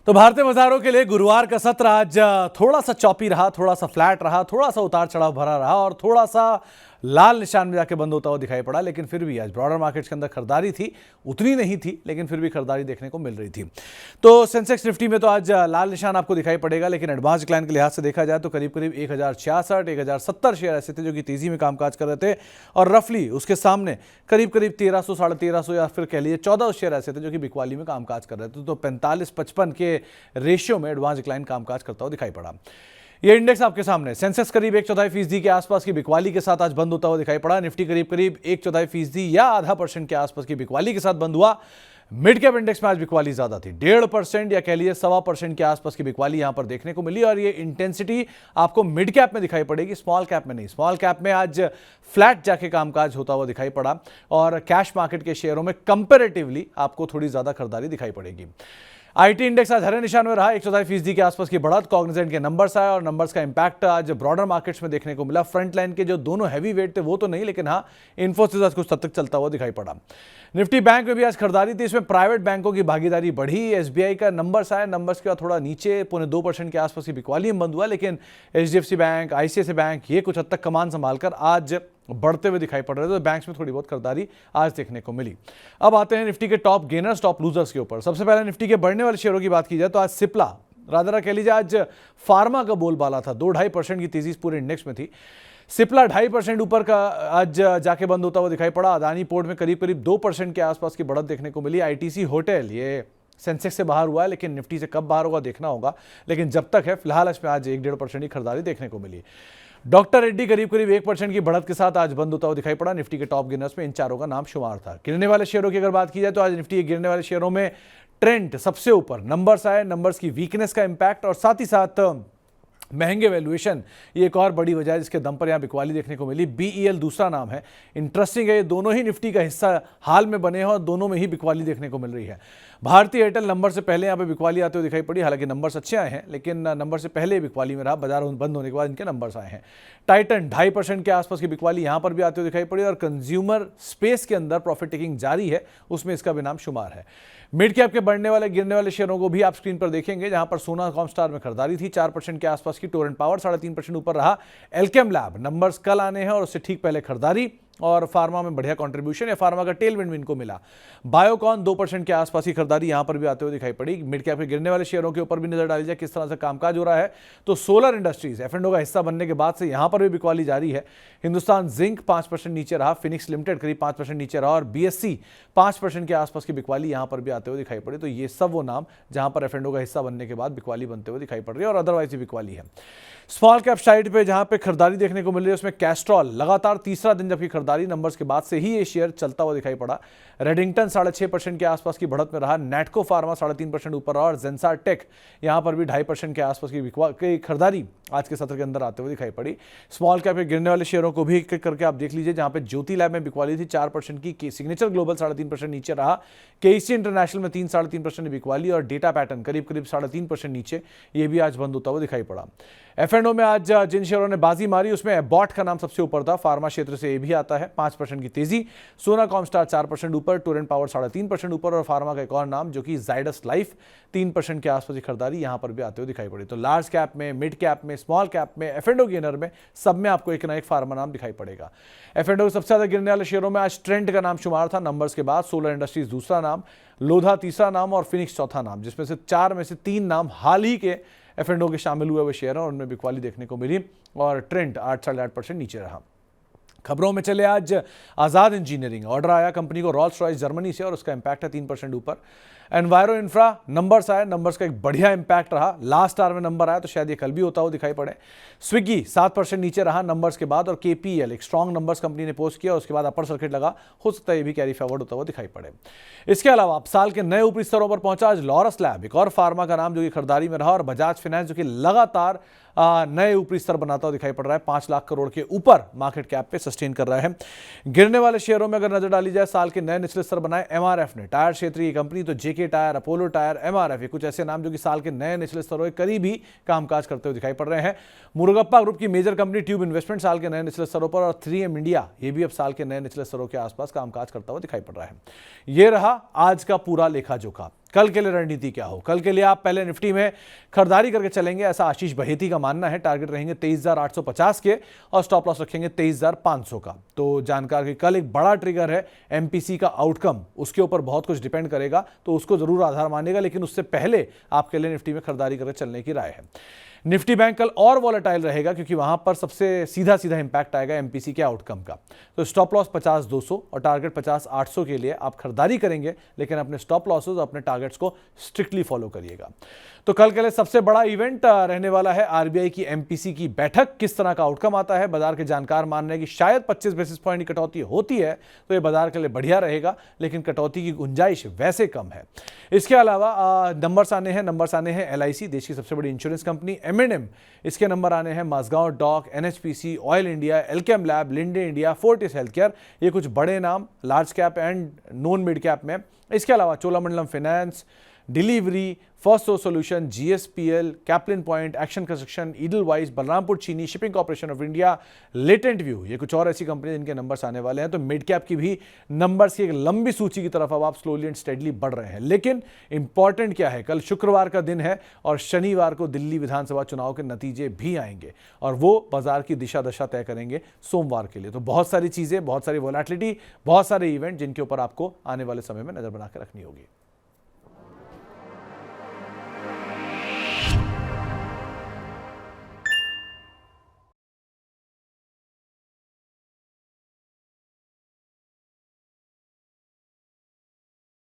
तो भारतीय बाजारों के लिए गुरुवार का सत्र आज थोड़ा सा चॉपी रहा, थोड़ा सा फ्लैट रहा, थोड़ा सा उतार चढ़ाव भरा रहा और थोड़ा सा लाल निशान में जाके बंद होता हुआ दिखाई पड़ा। लेकिन फिर भी आज ब्रॉडर मार्केट्स के अंदर खरीदारी थी, उतनी नहीं थी लेकिन फिर भी खरीदारी देखने को मिल रही थी। तो सेंसेक्स निफ्टी में तो आज लाल निशान आपको दिखाई पड़ेगा, लेकिन एडवांस डिक्लाइन के लिहाज से देखा जाए तो करीब करीब 1066 1070 शेयर ऐसे थे जो कि तेजी में कामकाज कर रहे थे और रफली उसके सामने करीब करीब 1300 1350 या फिर कह लीजिए 14 शेयर ऐसे थे जो कि बिकवाली में कामकाज कर रहे थे। तो 45-55 के रेशियो में एडवांस डिक्लाइन कामकाज करता हुआ दिखाई पड़ा। ये इंडेक्स आपके सामने, सेंसेक्स करीब 1/4% के आसपास की बिकवाली के साथ आज बंद होता हुआ दिखाई पड़ा। निफ्टी करीब करीब 1/4% या आधा % के आसपास की बिकवाली के साथ बंद हुआ। मिड कैप इंडेक्स में आज बिकवाली ज्यादा थी, 1.5% या कह लीजिए 1.25% के आसपास की बिकवाली यहां पर देखने को मिली और ये इंटेंसिटी आपको मिड कैप में दिखाई पड़ेगी, स्मॉल कैप में नहीं। स्मॉल कैप में आज फ्लैट जाके कामकाज होता हुआ दिखाई पड़ा और कैश मार्केट के शेयरों में कंपेरेटिवली आपको थोड़ी ज्यादा खरीदारी दिखाई पड़ेगी। आईटी इंडेक्स आज हरे निशान में रहा, 1/4% के आसपास की बढ़त। कॉग्निजेंट के नंबर्स आए और नंबर्स का इंपैक्ट आज ब्रॉडर मार्केट्स में देखने को मिला। फ्रंट लाइन के जो दोनों हैवी वेट थे वो तो नहीं, लेकिन हाँ इन्फोसिस आज कुछ हद तक चलता हुआ दिखाई पड़ा। निफ्टी बैंक में भी आज खरीदारी थी, इसमें प्राइवेट बैंकों की भागीदारी बढ़ी। एसबीआई का नंबर्स आए, नंबर्स के बाद थोड़ा नीचे 2.25% के आसपास की बिकवाली में बंद हुआ, लेकिन एचडीएफसी बैंक, आईसीआईसीआई बैंक ये कुछ हद तक कमान संभालकर आज बढ़ते हुए दिखाई पड़ रहे थे। तो बैंक्स में थोड़ी बहुत खरीदारी आज देखने को मिली। अब आते हैं निफ्टी के टॉप गेनर्स, टॉप लूजर्स के ऊपर। सबसे पहले निफ्टी के बढ़ने वाले शेयरों की बात की जाए तो आज सिप्ला, रादर कह लीजिए आज फार्मा का बोलबाला था। 2-2.5% की तेजी पूरे इंडेक्स में थी। सिप्ला 2.5% ऊपर का आज जाके बंद होता हुआ दिखाई पड़ा। अदानी पोर्ट में करीब करीब 2% के आसपास की बढ़त देखने को मिली। आईटीसी होटल ये सेंसेक्स से बाहर हुआ है, लेकिन निफ्टी से कब बाहर होगा देखना होगा, लेकिन जब तक है फिलहाल इसमें आज 1-1.5% की खरीदारी देखने को मिली। डॉक्टर रेड्डी करीब करीब 1% की बढ़त के साथ आज बंद होता हुआ दिखाई पड़ा। निफ्टी के टॉप गेनर्स में इन चारों का नाम शुमार था। गिरने वाले शेयरों की अगर बात की जाए तो आज निफ्टी के गिरने वाले शेयरों में ट्रेंड सबसे ऊपर। नंबर्स आए, नंबर्स की वीकनेस का इंपैक्ट और साथ ही साथ महंगे वैल्यूएशन, ये एक और बड़ी वजह है जिसके दम पर यहां बिकवाली देखने को मिली। बीईएल दूसरा नाम है। इंटरेस्टिंग है, ये दोनों ही निफ्टी का हिस्सा हाल में बने हैं और दोनों में ही बिकवाली देखने को मिल रही है। भारतीय एयरटेल नंबर से पहले यहां पे बिकवाली आते हुए दिखाई पड़ी, हालांकि नंबर्स अच्छे आए हैं लेकिन नंबर से पहले बिकवाली में रहा। बाजार बंद होने के बाद इनके नंबर्स आए हैं। टाइटन 2.5% के आसपास की बिकवाली यहां पर भी आते हुए दिखाई पड़ी और कंज्यूमर स्पेस के अंदर प्रॉफिट टेकिंग जारी है, उसमें इसका भी नाम शुमार है। मिड कैप के बढ़ने वाले गिरने वाले शेयरों को भी आप स्क्रीन पर देखेंगे, जहां पर सोना कॉमस्टार में खरीदारी थी 4% के आसपास की। टोरेंट पावर 3.5% ऊपर रहा। एल्केम लैब, नंबर्स कल आने हैं और उससे ठीक पहले खरीदारी और फार्मा में बढ़िया कंट्रीब्यूशन या फार्मा का टेलविंड भी इनको मिला। बायोकॉन 2% के आसपास की खरीदारी यहां पर भी आते हुए दिखाई पड़ी। मिड कैप के गिरने वाले शेयरों के ऊपर भी नजर डाली जाए किस तरह से कामकाज हो रहा है तो सोलर इंडस्ट्रीज एफ&ओ का हिस्सा बनने के बाद से यहां पर भी बिकवाली जारी है। हिंदुस्तान जिंक 5% नीचे रहा। फिनिक्स लिमिटेड करीब 5% नीचे रहा और बीएससी 5% के आसपास की बिकवाली यहां पर भी आते हुए दिखाई पड़ी। तो ये सब वो नाम जहां पर एफ&ओ का हिस्सा बनने के बाद बिकवाली बनते हुए दिखाई पड़ रही है और अदरवाइज बिकवाली है। स्मॉल कैप साइड पे जहां पे खरीदारी देखने को मिल रही है उसमें कैस्ट्रॉल लगातार तीसरा दिन जबकि खरीदारी नंबर्स के बाद से ही ये शेयर चलता हुआ दिखाई पड़ा। रेडिंगटन 6.5% के आसपास की बढ़त में रहा। नेटको फार्मा 3.5% ऊपर रहा और जेंसार टेक यहां पर भी 2.5% के आसपास की खरीदारी आज के सत्र के अंदर आते हुए दिखाई पड़ी। स्मॉल कैप के गिरने वाले शेयरों को भी एक एक करके आप देख लीजिए, जहां पे ज्योति लैब में बिकवाली थी 4% की। सिग्नेचर ग्लोबल 3.5% नीचे रहा। केसी इंटरनेशनल में 3-3.5% बिकवाली और डेटा पैटर्न करीब करीब 3.5% नीचे, ये भी आज बंद होता हुआ दिखाई पड़ा। एफ&ओ में आज जिन शेयरों ने बाजी मारी उसमें एबॉट का नाम सबसे ऊपर था। फार्मा क्षेत्र से ये भी आता है, 5% की तेजी। सोना कॉमस्टार 4% ऊपर, टोरेंट पावर 3.5% ऊपर और फार्मा का एक और नाम जो कि जाइडस लाइफ 3% के आसपास की खरीदारी यहां पर भी आते हुए दिखाई पड़ी। तो लार्ज कैप में, मिड कैप में, स्मॉल कैप में, एफ&ओ गेनर में, सब में आपको एक ना एक फार्मा नाम दिखाई पड़ेगा। एफ&ओ के सबसे ज्यादा गिरने वाले शेयरों में आज ट्रेंड का नाम शुमार था नंबर्स के बाद। सोलर इंडस्ट्रीज दूसरा नाम, लोधा तीसरा नाम और फिनिक्स चौथा नाम, जिसमें से 4 में से 3 नाम हाल ही के एफ&ओ के शामिल हुए शेयर हैं और उनमें बिकवाली देखने को मिली और ट्रेंड 8-8% नीचे रहा। खबरों में चले आज आजाद इंजीनियरिंग, ऑर्डर आया कंपनी को रॉल्स रॉयस जर्मनी से और उसका इंपैक्ट है 3% ऊपर। एनवायरो इंफ्रा नंबर्स आए, नंबर्स का एक बढ़िया इंपैक्ट रहा। लास्ट आवर में नंबर आया तो शायद ये कल भी होता हुआ दिखाई पड़े। स्विगी 7% नीचे रहा नंबर्स के बाद और केपीएल एक स्ट्रॉन्ग नंबर्स कंपनी ने पोस्ट किया और उसके बाद अपर सर्किट लगा, हो सकता है ये भी कैरी फॉरवर्ड होता हुआ दिखाई पड़े। इसके अलावा अब साल के नए ऊपरी स्तरों पर पहुंचा आज लॉरस लैब, एक और फार्मा का नाम जो कि खरीदारी में रहा और बजाज फाइनेंस जो कि लगातार नए ऊपरी स्तर बनाता हुआ दिखाई पड़ रहा है। 5 लाख करोड़ के ऊपर मार्केट कैप पे सस्टेन कर रहा है। गिरने वाले शेयरों में अगर नजर डाली जाए, साल के नए निचले स्तर बनाए एमआरएफ ने। टायर क्षेत्र की कंपनी तो जेके टायर, अपोलो टायर, एमआरएफ, ये कुछ ऐसे नाम जो कि साल के नए निचले स्तरों के करीब ही कामकाज करते हुए दिखाई पड़ रहे हैं। मुरुगप्पा ग्रुप की मेजर कंपनी ट्यूब इन्वेस्टमेंट साल के नए निचले स्तरों पर और 3M इंडिया ये भी अब साल के नए निचले स्तरों के आसपास कामकाज करता हुआ दिखाई पड़ रहा है। यह रहा आज का पूरा लेखा जोखा। कल के लिए रणनीति क्या हो। कल के लिए आप पहले निफ्टी में खरीदारी करके चलेंगे, ऐसा आशीष बहेती का मानना है। टारगेट रहेंगे 23,850 के और स्टॉप लॉस रखेंगे 23,500 का। तो जानकार कि कल एक बड़ा ट्रिगर है एमपीसी का आउटकम, उसके ऊपर बहुत कुछ डिपेंड करेगा, तो उसको जरूर आधार मानेगा, लेकिन उससे पहले आपके लिए निफ्टी में खरीदारी करके चलने की राय है। निफ्टी बैंक कल और वॉलेटाइल रहेगा क्योंकि वहां पर सबसे सीधा इंपैक्ट आएगा एमपीसी के आउटकम का। तो स्टॉप लॉस 50,200 और टारगेट 50,800 के लिए आप खरीदारी करेंगे, लेकिन अपने स्टॉप लॉसेस और अपने टारगेट्स को स्ट्रिक्टली फॉलो करिएगा। तो कल के लिए सबसे बड़ा इवेंट रहने वाला है आरबीआई की एमपीसी की बैठक। किस तरह का आउटकम आता है, बाजार के जानकार मान रहे हैं कि शायद 25 बेसिस पॉइंट की कटौती होती है तो ये बाजार के लिए बढ़िया रहेगा, लेकिन कटौती की गुंजाइश वैसे कम है। इसके अलावा नंबर्स आने हैं एलआईसी, देश की सबसे बड़ी इंश्योरेंस कंपनी, एमएनएम, इसके नंबर आने हैं Mazagon Dock, NHPC, Oil India, Alkem Lab, Linde India, Fortis Healthcare, ये कुछ बड़े नाम large cap and non mid cap में। इसके अलावा Cholamandalam Finance, Delhivery, First Source Solution, GSPL, Caplin Point, Action Construction, Edelweiss, Balrampur Chini, Shipping Corporation of India, Latent View, ये कुछ और ऐसी कंपनी जिनके नंबर्स आने वाले हैं। तो मिड कैप की भी नंबर्स की एक लंबी सूची की तरफ अब आप स्लोली एंड स्टेडली बढ़ रहे हैं। लेकिन इंपॉर्टेंट क्या है, कल शुक्रवार का दिन है और शनिवार को दिल्ली विधानसभा चुनाव के नतीजे भी आएंगे और वो बाजार की दिशा दशा तय करेंगे सोमवार के लिए। तो बहुत सारी चीजें, बहुत सारी वोलेटिलिटी, बहुत सारे इवेंट जिनके ऊपर आपको आने वाले समय में नजर बना के रखनी होगी।